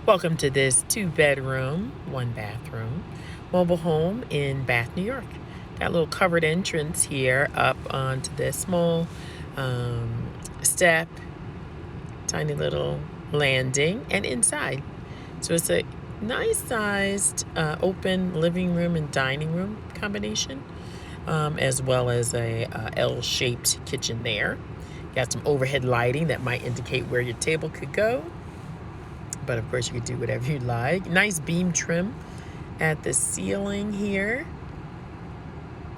Welcome to this 2-bedroom, 1-bathroom mobile home in Bath, New York. Got a little covered entrance here up onto this small step, tiny little landing, and inside. So it's a nice sized open living room and dining room combination, as well as a L-shaped kitchen there. Got some overhead lighting that might indicate where your table could go. But of course you could do whatever you like. Nice beam trim at the ceiling here.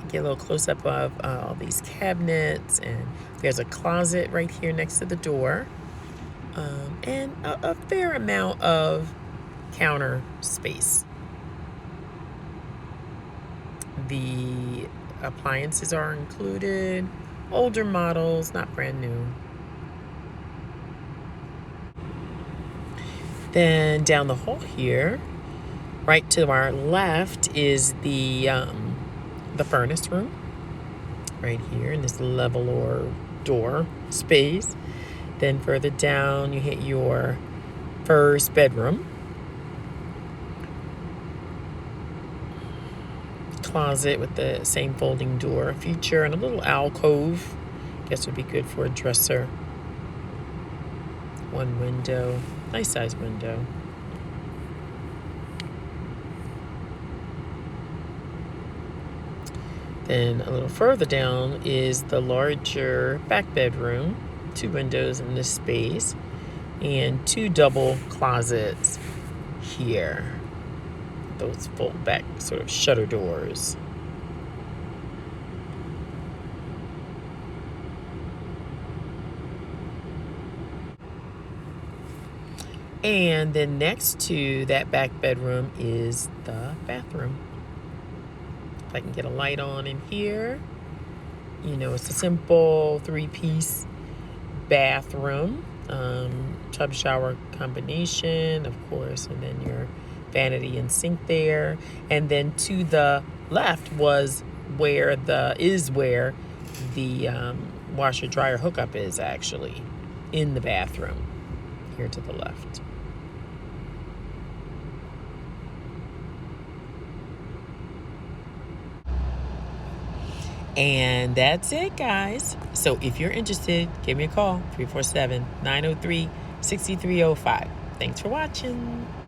Get a little close up of all these cabinets, and there's a closet right here next to the door, and a fair amount of counter space. The appliances are included, older models, not brand new. Then down the hall here, right to our left, is the furnace room. Right here in this level or door space. Then further down, you hit your first bedroom. Closet with the same folding door feature and a little alcove. Guess would be good for a dresser. One window, nice size window. Then a little further down is the larger back bedroom. 2 windows in this space and 2 double closets here. Those fold back sort of shutter doors. And then next to that back bedroom is the bathroom. If I can get a light on in here. You know, it's a simple 3-piece bathroom, tub shower combination, of course, and then your vanity and sink there. And then to the left was where the washer dryer hookup is, actually in the bathroom here to the left. And that's it, guys. So if you're interested, give me a call, 347-903-6305. Thanks for watching.